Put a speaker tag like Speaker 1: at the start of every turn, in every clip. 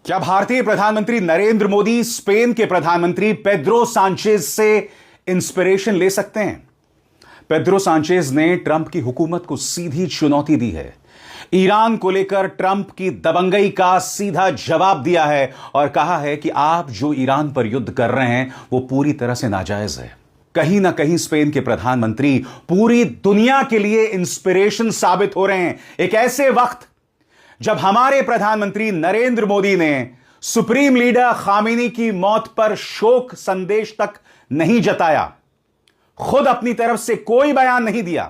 Speaker 1: क्या भारतीय प्रधानमंत्री नरेंद्र मोदी स्पेन के प्रधानमंत्री पेड्रो सांचेज से इंस्पिरेशन ले सकते हैं? पेड्रो सांचेज ने ट्रंप की हुकूमत को सीधी चुनौती दी है। ईरान को लेकर ट्रंप की दबंगई का सीधा जवाब दिया है और कहा है कि आप जो ईरान पर युद्ध कर रहे हैं वो पूरी तरह से नाजायज है। कहीं ना कहीं स्पेन के प्रधानमंत्री पूरी दुनिया के लिए इंस्पिरेशन साबित हो रहे हैं। एक ऐसे वक्त जब हमारे प्रधानमंत्री नरेंद्र मोदी ने सुप्रीम लीडर खामेनी की मौत पर शोक संदेश तक नहीं जताया, खुद अपनी तरफ से कोई बयान नहीं दिया।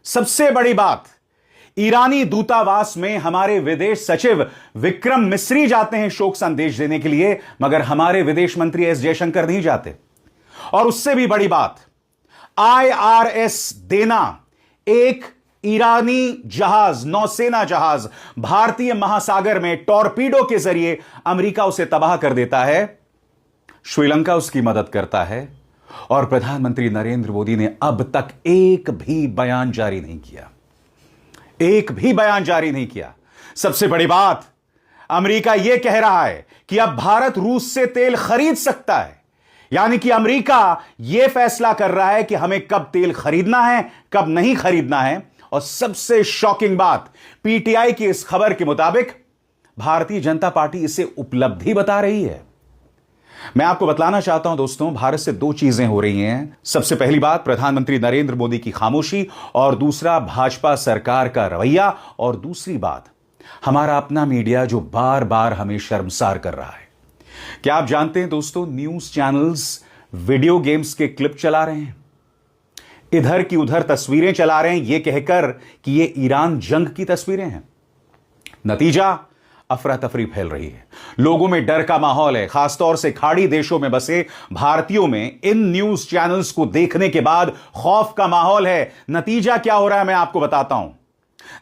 Speaker 1: सबसे बड़ी बात, ईरानी दूतावास में हमारे विदेश सचिव विक्रम मिस्री जाते हैं शोक संदेश देने के लिए, मगर हमारे विदेश मंत्री एस जयशंकर नहीं जाते। और उससे भी बड़ी बात, IRS देना एक ईरानी जहाज, नौसेना जहाज भारतीय महासागर में टॉर्पीडो के जरिए अमेरिका उसे तबाह कर देता है, श्रीलंका उसकी मदद करता है और प्रधानमंत्री नरेंद्र मोदी ने अब तक एक भी बयान जारी नहीं किया। एक भी बयान जारी नहीं किया। सबसे बड़ी बात, अमेरिका यह कह रहा है कि अब भारत रूस से तेल खरीद सकता है, यानी कि अमेरिका यह फैसला कर रहा है कि हमें कब तेल खरीदना है, कब नहीं खरीदना है। और सबसे शॉकिंग बात, पीटीआई की इस खबर के मुताबिक भारतीय जनता पार्टी इसे उपलब्धि बता रही है। मैं आपको बतलाना चाहता हूं दोस्तों, भारत से दो चीजें हो रही हैं। सबसे पहली बात, प्रधानमंत्री नरेंद्र मोदी की खामोशी, और दूसरा भाजपा सरकार का रवैया, और दूसरी बात हमारा अपना मीडिया जो बार बार हमें शर्मसार कर रहा है। क्या आप जानते हैं दोस्तों, न्यूज चैनल्स वीडियो गेम्स के क्लिप चला रहे हैं, इधर की उधर तस्वीरें चला रहे हैं यह कहकर कि यह ईरान जंग की तस्वीरें हैं। नतीजा, अफरा तफरी फैल रही है, लोगों में डर का माहौल है। खासतौर से खाड़ी देशों में बसे भारतीयों में इन न्यूज चैनल्स को देखने के बाद खौफ का माहौल है। नतीजा क्या हो रहा है मैं आपको बताता हूं।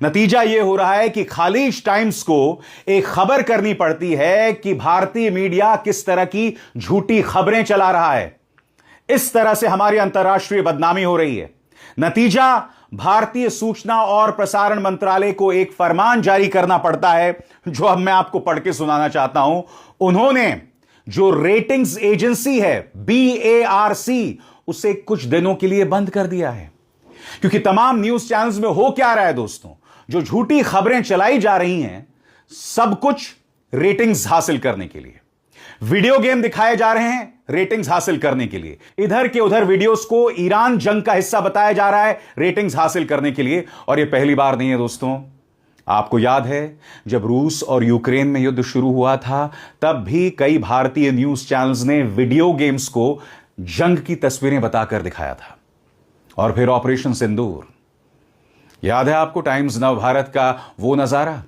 Speaker 1: नतीजा यह हो रहा है कि खालिश टाइम्स को एक खबर करनी पड़ती है कि भारतीय मीडिया किस तरह की झूठी खबरें चला रहा है। इस तरह से हमारी अंतर्राष्ट्रीय बदनामी हो रही है। नतीजा, भारतीय सूचना और प्रसारण मंत्रालय को एक फरमान जारी करना पड़ता है, जो अब मैं आपको पढ़ के सुनाना चाहता हूं। उन्होंने जो रेटिंग्स एजेंसी है BARC, उसे कुछ दिनों के लिए बंद कर दिया है। क्योंकि तमाम न्यूज चैनल्स में हो क्या रहा है दोस्तों, जो झूठी खबरें चलाई जा रही हैं, सब कुछ रेटिंग्स हासिल करने के लिए। वीडियो गेम दिखाए जा रहे हैं रेटिंग्स हासिल करने के लिए, इधर के उधर वीडियोस को ईरान जंग का हिस्सा बताया जा रहा है रेटिंग्स हासिल करने के लिए। और यह पहली बार नहीं है दोस्तों। आपको याद है जब रूस और यूक्रेन में युद्ध शुरू हुआ था, तब भी कई भारतीय न्यूज चैनल्स ने वीडियो गेम्स को जंग की तस्वीरें बताकर दिखाया था। और फिर ऑपरेशन सिंदूर, याद है आपको टाइम्स नव भारत का वो नजारा,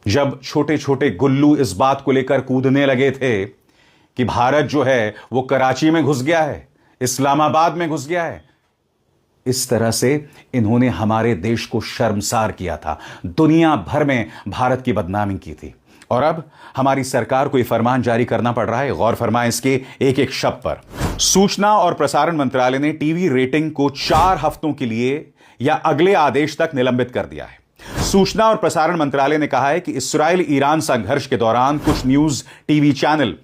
Speaker 1: जब छोटे छोटे गुल्लू इस बात को लेकर कूदने लगे थे कि भारत जो है वो कराची में घुस गया है, इस्लामाबाद में घुस गया है। इस तरह से इन्होंने हमारे देश को शर्मसार किया था, दुनिया भर में भारत की बदनामी की थी। और अब हमारी सरकार को यह फरमान जारी करना पड़ रहा है। गौर फरमाएं इसके एक एक शब्द पर। सूचना और प्रसारण मंत्रालय ने टीवी रेटिंग को 4 हफ्तों के लिए या अगले आदेश तक निलंबित कर दिया है। सूचना और प्रसारण मंत्रालय ने कहा है कि इस्राएल ईरान संघर्ष के दौरान कुछ न्यूज टीवी चैनल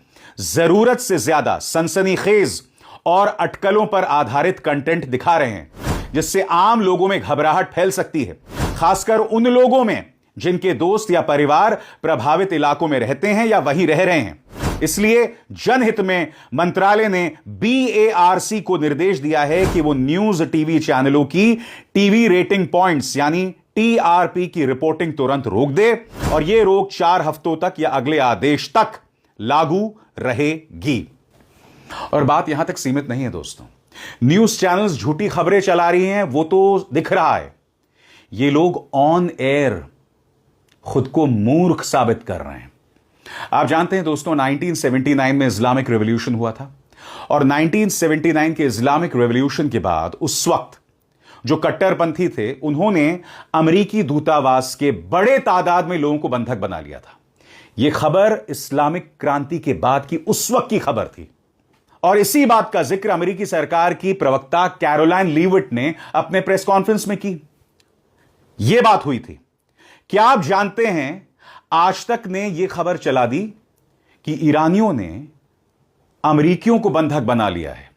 Speaker 1: जरूरत से ज्यादा सनसनीखेज और अटकलों पर आधारित कंटेंट दिखा रहे हैं, जिससे आम लोगों में घबराहट फैल सकती है, खासकर उन लोगों में जिनके दोस्त या परिवार प्रभावित इलाकों में रहते हैं या वहीं रह रहे हैं। इसलिए जनहित में मंत्रालय ने BARC को निर्देश दिया है कि वो न्यूज टीवी चैनलों की टीवी रेटिंग पॉइंट्स यानी TRP की रिपोर्टिंग तुरंत रोक दे, और यह रोक 4 हफ्तों तक या अगले आदेश तक लागू रहेगी। और बात यहां तक सीमित नहीं है दोस्तों। न्यूज चैनल्स झूठी खबरें चला रही हैं वो तो दिख रहा है, ये लोग ऑन एयर खुद को मूर्ख साबित कर रहे हैं। आप जानते हैं दोस्तों, 1979 में इस्लामिक रेवोल्यूशन हुआ था, और 1979 के इस्लामिक रेवोल्यूशन के बाद उस वक्त जो कट्टरपंथी थे, उन्होंने अमेरिकी दूतावास के बड़े तादाद में लोगों को बंधक बना लिया था। यह खबर इस्लामिक क्रांति के बाद की उस वक्त की खबर थी। और इसी बात का जिक्र अमेरिकी सरकार की प्रवक्ता कैरोलाइन लीविट ने अपने प्रेस कॉन्फ्रेंस में की। यह बात हुई थी। क्या आप जानते हैं आज तक ने यह खबर चला दी कि ईरानियों ने अमेरिकियों को बंधक बना लिया है,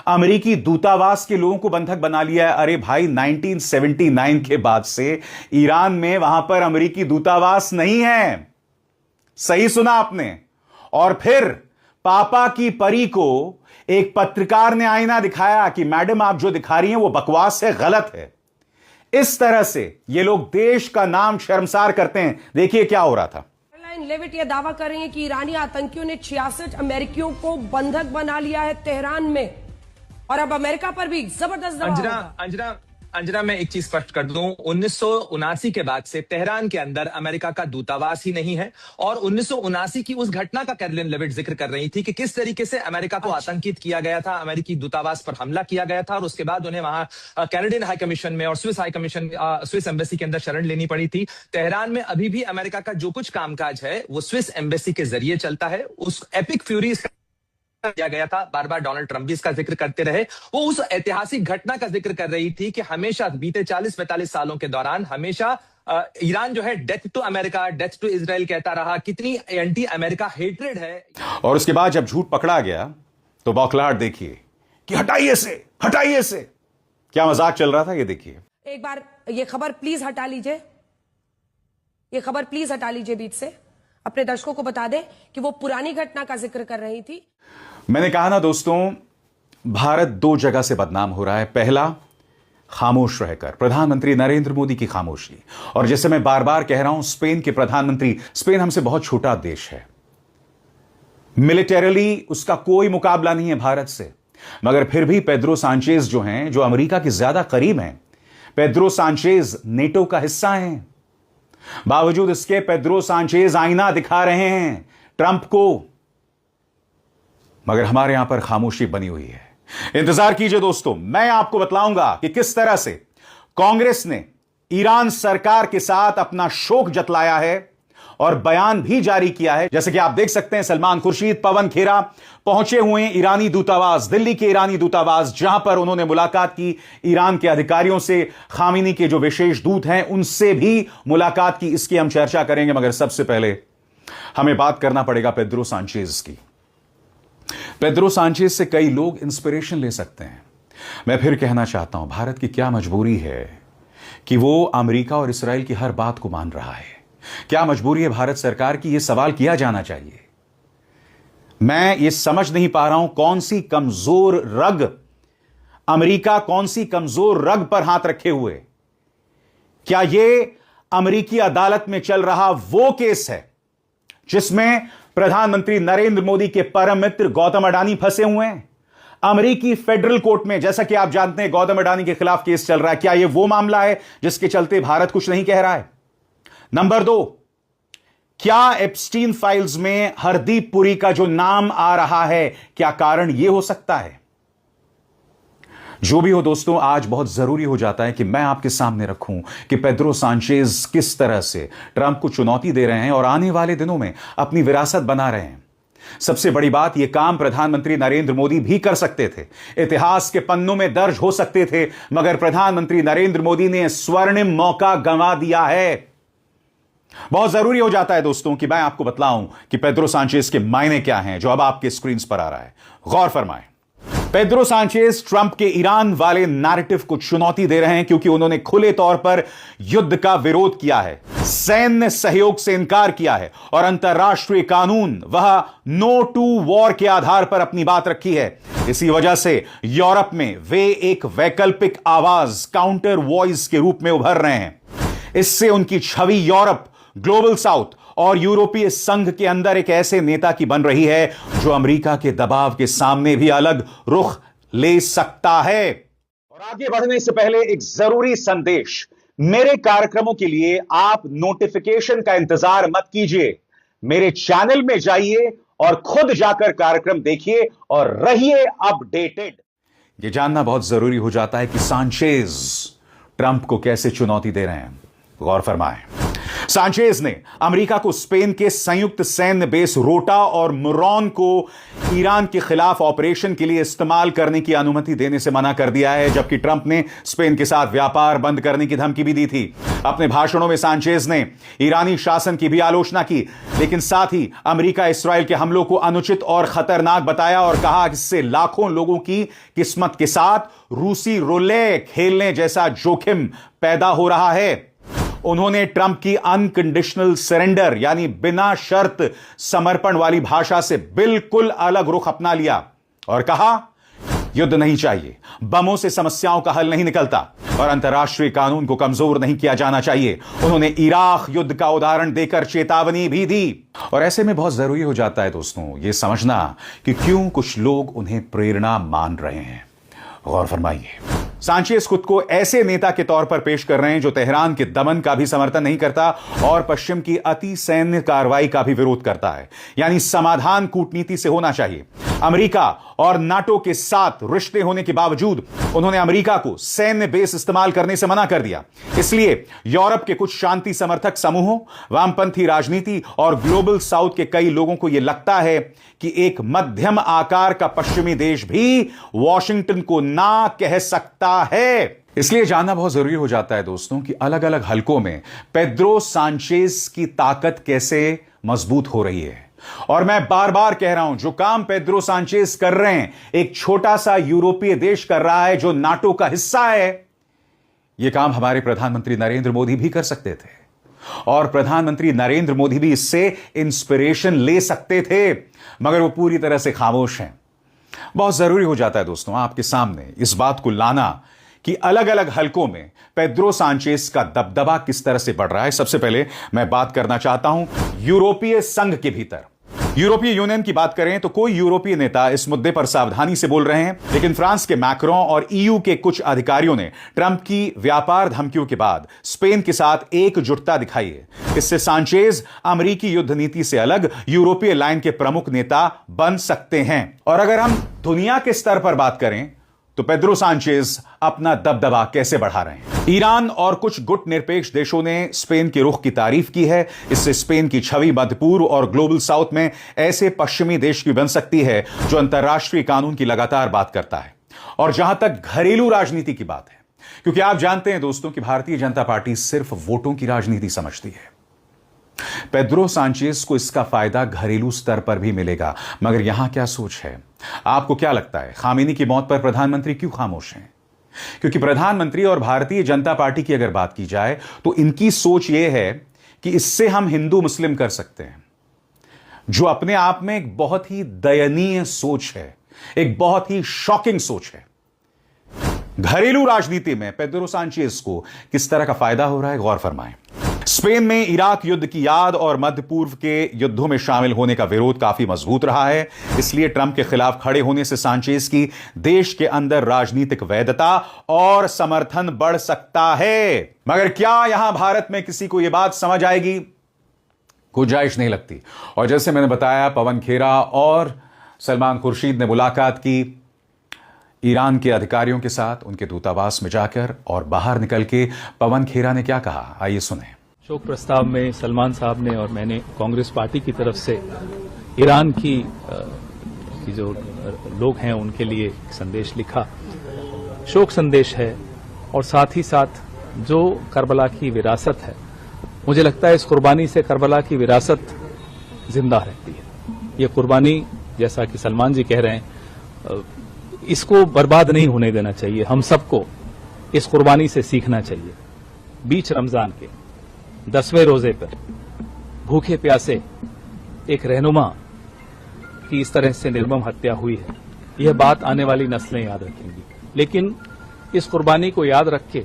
Speaker 1: अमेरिकी दूतावास के लोगों को बंधक बना लिया है। अरे भाई, 1979 के बाद से ईरान में वहां पर अमेरिकी दूतावास नहीं है। सही सुना आपने। और फिर पापा की परी को एक पत्रकार ने आईना दिखाया कि मैडम आप जो दिखा रही हैं वो बकवास है, गलत है। इस तरह से ये लोग देश का नाम शर्मसार करते हैं। देखिए क्या हो रहा था।
Speaker 2: लेविट यह दावा कर रही है कि ईरानी आतंकियों ने 66 अमेरिकियों को बंधक बना लिया है तेहरान में, और अब अमेरिका पर भी जबरदस्त दबाव।
Speaker 3: अंजना, मैं एक चीज स्पष्ट कर दूं, 1979 के बाद से तेहरान के अंदर अमेरिका का दूतावास ही नहीं है। और 1979 की उस घटना का कैरोलिन लेविट जिक्र कर रही थी कि किस तरीके से अमेरिका को आतंकित किया गया था, अमेरिकी दूतावास पर हमला किया गया था, और उसके बाद उन्हें वहां कैनेडियन हाई कमीशन में और स्विस एम्बेसी के अंदर शरण लेनी पड़ी थी। तेहरान में अभी भी अमेरिका का जो कुछ कामकाज है वो स्विस एम्बेसी के जरिए चलता है। उस एपिक फ्यूरी किया गया था, बार बार डोनाल्ड ट्रंप भी इसका जिक्र करते रहे। वो उस ऐतिहासिक घटना का जिक्र कर रही थी कि हमेशा बीते 40-45 सालों के दौरान हमेशा ईरान जो है death to America, death to Israel कहता रहा, कितनी एंटी अमेरिका हेट्रेड है।
Speaker 1: और उसके बाद जब झूठ पकड़ा गया तो बौखलाहट देखिए कि हटाइए से, हटाइए से। क्या मजाक चल रहा था ये देखिए।
Speaker 2: एक बार ये खबर प्लीज हटा लीजिए, ये खबर प्लीज हटा लीजिए बीच से। अपने दर्शकों को बता दें कि वो पुरानी घटना का जिक्र कर रही थी।
Speaker 1: मैंने कहा ना दोस्तों, भारत दो जगह से बदनाम हो रहा है। पहला, खामोश रहकर, प्रधानमंत्री नरेंद्र मोदी की खामोशी। और जैसे मैं बार बार कह रहा हूं, स्पेन के प्रधानमंत्री, स्पेन हमसे बहुत छोटा देश है, मिलिटरीली उसका कोई मुकाबला नहीं है भारत से, मगर फिर भी पेड्रो सांचेज जो हैं, जो अमेरिका के ज्यादा करीब हैं, पेड्रो सांचेज नेटो का हिस्सा हैं। बावजूद इसके पेड्रो सांचेज आईना दिखा रहे हैं ट्रंप को, मगर हमारे यहां पर खामोशी बनी हुई है। इंतजार कीजिए दोस्तों, मैं आपको बतलाऊंगा कि किस तरह से कांग्रेस ने ईरान सरकार के साथ अपना शोक जतलाया है और बयान भी जारी किया है। जैसे कि आप देख सकते हैं, सलमान खुर्शीद, पवन खेरा पहुंचे हुए हैं ईरानी दूतावास, दिल्ली के ईरानी दूतावास, जहां पर उन्होंने मुलाकात की ईरान के अधिकारियों से, खामिनी के जो विशेष दूत हैं उनसे भी मुलाकात की। इसकी हम चर्चा करेंगे, मगर सबसे पहले हमें बात करना पड़ेगा पेड्रो सांचेज की। पेड्रो सांचेज से कई लोग इंस्पिरेशन ले सकते हैं। मैं फिर कहना चाहता हूं, भारत की क्या मजबूरी है कि वो अमेरिका और इस्राएल की हर बात को मान रहा है। क्या मजबूरी है भारत सरकार की, यह सवाल किया जाना चाहिए। मैं ये समझ नहीं पा रहा हूं कौन सी कमजोर रग अमेरिका, कौन सी कमजोर रग पर हाथ रखे हुए। क्या यह अमेरिकी अदालत में चल रहा वो केस है जिसमें प्रधानमंत्री नरेंद्र मोदी के परम मित्र गौतम अडानी फंसे हुए हैं अमेरिकी फेडरल कोर्ट में? जैसा कि आप जानते हैं, गौतम अडानी के खिलाफ केस चल रहा है। क्या यह वो मामला है जिसके चलते भारत कुछ नहीं कह रहा है? नंबर 2, क्या एप्स्टीन फाइल्स में हरदीप पुरी का जो नाम आ रहा है, क्या कारण यह हो सकता है? जो भी हो दोस्तों, आज बहुत जरूरी हो जाता है कि मैं आपके सामने रखूं कि पेड्रो सांचेज किस तरह से ट्रंप को चुनौती दे रहे हैं और आने वाले दिनों में अपनी विरासत बना रहे हैं। सबसे बड़ी बात, यह काम प्रधानमंत्री नरेंद्र मोदी भी कर सकते थे, इतिहास के पन्नों में दर्ज हो सकते थे, मगर प्रधानमंत्री नरेंद्र मोदी ने स्वर्णिम मौका गंवा दिया है। बहुत जरूरी हो जाता है दोस्तों कि मैं आपको बतलाऊं कि पेड्रो सांचेज के मायने क्या हैं, जो अब आपके स्क्रीन पर आ रहा है। गौर फरमाएं। पेड्रो सांचेज ट्रंप के ईरान वाले नैरेटिव को चुनौती दे रहे हैं क्योंकि उन्होंने खुले तौर पर युद्ध का विरोध किया है, सैन्य सहयोग से इनकार किया है और अंतर्राष्ट्रीय कानून, वह नो टू वॉर के आधार पर अपनी बात रखी है। इसी वजह से यूरोप में वे एक वैकल्पिक आवाज, काउंटर वॉइस के रूप में उभर रहे हैं। इससे उनकी छवि यूरोप, ग्लोबल साउथ और यूरोपीय संघ के अंदर एक ऐसे नेता की बन रही है जो अमेरिका के दबाव के सामने भी अलग रुख ले सकता है। और आगे बढ़ने से पहले एक जरूरी संदेश, मेरे कार्यक्रमों के लिए आप नोटिफिकेशन का इंतजार मत कीजिए, मेरे चैनल में जाइए और खुद जाकर कार्यक्रम देखिए और रहिए अपडेटेड। यह जानना बहुत जरूरी हो जाता है कि सांचेज ट्रंप को कैसे चुनौती दे रहे हैं। गौर फरमाएं। सांचेज ने अमेरिका को स्पेन के संयुक्त सैन्य बेस रोटा और मुरॉन को ईरान के खिलाफ ऑपरेशन के लिए इस्तेमाल करने की अनुमति देने से मना कर दिया है, जबकि ट्रंप ने स्पेन के साथ व्यापार बंद करने की धमकी भी दी थी। अपने भाषणों में सांचेज ने ईरानी शासन की भी आलोचना की, लेकिन साथ ही अमेरिका इस्राएल के हमलों को अनुचित और खतरनाक बताया और कहा कि इससे लाखों लोगों की किस्मत के साथ रूसी रोलेट खेलने जैसा जोखिम पैदा हो रहा है। उन्होंने ट्रंप की अनकंडीशनल सरेंडर यानी बिना शर्त समर्पण वाली भाषा से बिल्कुल अलग रुख अपना लिया और कहा, युद्ध नहीं चाहिए, बमों से समस्याओं का हल नहीं निकलता और अंतर्राष्ट्रीय कानून को कमजोर नहीं किया जाना चाहिए। उन्होंने इराक युद्ध का उदाहरण देकर चेतावनी भी दी। और ऐसे में बहुत जरूरी हो जाता है दोस्तों यह समझना कि क्यों कुछ लोग उन्हें प्रेरणा मान रहे हैं। गौर फरमाइए, सांचेज खुद को ऐसे नेता के तौर पर पेश कर रहे हैं जो तेहरान के दमन का भी समर्थन नहीं करता और पश्चिम की अति सैन्य कार्रवाई का भी विरोध करता है, यानी समाधान कूटनीति से होना चाहिए। अमेरिका और नाटो के साथ रिश्ते होने के बावजूद उन्होंने अमेरिका को सैन्य बेस इस्तेमाल करने से मना कर दिया। इसलिए यूरोप के कुछ शांति समर्थक समूहों, वामपंथी राजनीति और ग्लोबल साउथ के कई लोगों को यह लगता है कि एक मध्यम आकार का पश्चिमी देश भी वॉशिंगटन को ना कह सकता है। इसलिए जानना बहुत जरूरी हो जाता है दोस्तों कि अलग अलग हलकों में पेड्रो सांचेज की ताकत कैसे मजबूत हो रही है। और मैं बार बार कह रहा हूं, जो काम पेड्रो सांचेज कर रहे हैं एक छोटा सा यूरोपीय देश कर रहा है जो नाटो का हिस्सा है। यह काम हमारे प्रधानमंत्री नरेंद्र मोदी भी कर सकते थे और प्रधानमंत्री नरेंद्र मोदी भी इससे इंस्पिरेशन ले सकते थे, मगर वो पूरी तरह से खामोश हैं। बहुत जरूरी हो जाता है दोस्तों आपके सामने इस बात को लाना कि अलग अलग हलकों में पेड्रो सांचेज का दबदबा किस तरह से बढ़ रहा है। सबसे पहले मैं बात करना चाहता हूं यूरोपीय संघ के भीतर। यूरोपीय यूनियन की बात करें तो कोई यूरोपीय नेता इस मुद्दे पर सावधानी से बोल रहे हैं, लेकिन फ्रांस के मैक्रों और ईयू के कुछ अधिकारियों ने ट्रंप की व्यापार धमकियों के बाद स्पेन के साथ एकजुटता दिखाई है। इससे सांचेज अमेरिकी युद्ध नीति से अलग यूरोपीय लाइन के प्रमुख नेता बन सकते हैं। और अगर हम दुनिया के स्तर पर बात करें तो पेड्रो सांचेज अपना दबदबा कैसे बढ़ा रहे हैं। ईरान और कुछ गुट निरपेक्ष देशों ने स्पेन के रुख की तारीफ की है। इससे स्पेन की छवि मध्य पूर्व और ग्लोबल साउथ में ऐसे पश्चिमी देश की बन सकती है जो अंतर्राष्ट्रीय कानून की लगातार बात करता है। और जहां तक घरेलू राजनीति की बात है, क्योंकि आप जानते हैं दोस्तों कि भारतीय जनता पार्टी सिर्फ वोटों की राजनीति समझती है, पेड्रो सांचेज को इसका फायदा घरेलू स्तर पर भी मिलेगा। मगर यहां क्या सोच है? आपको क्या लगता है खामेनी की मौत पर प्रधानमंत्री क्यों खामोश हैं? क्योंकि प्रधानमंत्री और भारतीय जनता पार्टी की अगर बात की जाए तो इनकी सोच यह है कि इससे हम हिंदू मुस्लिम कर सकते हैं, जो अपने आप में एक बहुत ही दयनीय सोच है, एक बहुत ही शॉकिंग सोच है। घरेलू राजनीति में पेड्रो सांचेज को किस तरह का फायदा हो रहा है, गौर फरमाएं। स्पेन में इराक युद्ध की याद और मध्य पूर्व के युद्धों में शामिल होने का विरोध काफी मजबूत रहा है। इसलिए ट्रंप के खिलाफ खड़े होने से सांचेज की देश के अंदर राजनीतिक वैधता और समर्थन बढ़ सकता है। मगर क्या यहां भारत में किसी को यह बात समझ आएगी? गुंजाइश नहीं लगती। और जैसे मैंने बताया, पवन खेरा और सलमान खुर्शीद ने मुलाकात की ईरान के अधिकारियों के साथ, उनके दूतावास में जाकर, और बाहर निकल के पवन खेरा ने क्या कहा, आइए सुने।
Speaker 4: शोक प्रस्ताव में सलमान साहब ने और मैंने कांग्रेस पार्टी की तरफ से ईरान की जो लोग हैं उनके लिए एक संदेश लिखा। शोक संदेश है और साथ ही साथ जो करबला की विरासत है, मुझे लगता है इस कुर्बानी से करबला की विरासत जिंदा रहती है। ये कुर्बानी, जैसा कि सलमान जी कह रहे हैं, इसको बर्बाद नहीं होने देना चाहिए। हम सबको इस कुर्बानी से सीखना चाहिए। बीच रमजान के 10वें रोजे पर भूखे प्यासे एक रहनुमा की इस तरह से निर्मम हत्या हुई है, यह बात आने वाली नस्लें याद रखेंगी। लेकिन इस कुर्बानी को याद रख के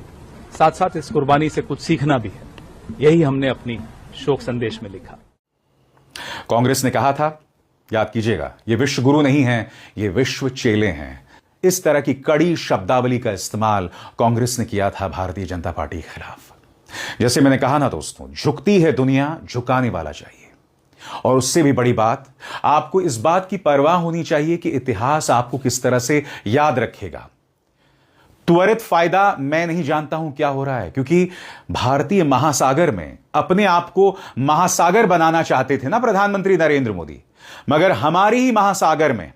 Speaker 4: साथ साथ इस कुर्बानी से कुछ सीखना भी है। यही हमने अपनी शोक संदेश में लिखा।
Speaker 1: कांग्रेस ने कहा था, याद कीजिएगा, ये विश्व गुरु नहीं है, ये विश्व चेले हैं। इस तरह की कड़ी शब्दावली का इस्तेमाल कांग्रेस ने किया था भारतीय जनता पार्टी के खिलाफ। जैसे मैंने कहा ना दोस्तों, झुकती है दुनिया, झुकाने वाला चाहिए। और उससे भी बड़ी बात, आपको इस बात की परवाह होनी चाहिए कि इतिहास आपको किस तरह से याद रखेगा। त्वरित फायदा मैं नहीं जानता हूं क्या हो रहा है, क्योंकि भारतीय महासागर में अपने आप को महासागर बनाना चाहते थे ना प्रधानमंत्री नरेंद्र मोदी, मगर हमारी ही महासागर में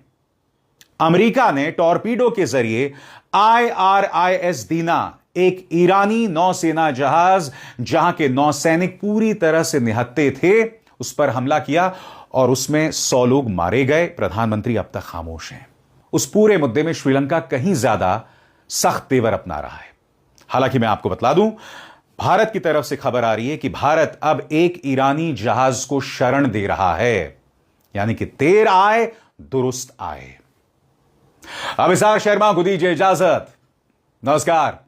Speaker 1: अमेरिका ने टॉर्पीडो के जरिए IRIS दीना, एक ईरानी नौसेना जहाज जहां के नौसैनिक पूरी तरह से निहत्थे थे, उस पर हमला किया और उसमें 100 लोग मारे गए। प्रधानमंत्री अब तक खामोश हैं। उस पूरे मुद्दे में श्रीलंका कहीं ज्यादा सख्त तेवर अपना रहा है। हालांकि मैं आपको बतला दूं, भारत की तरफ से खबर आ रही है कि भारत अब एक ईरानी जहाज को शरण दे रहा है, यानी कि देर आए दुरुस्त आए। अब इसार शर्मा को दीजिए इजाजत। नमस्कार।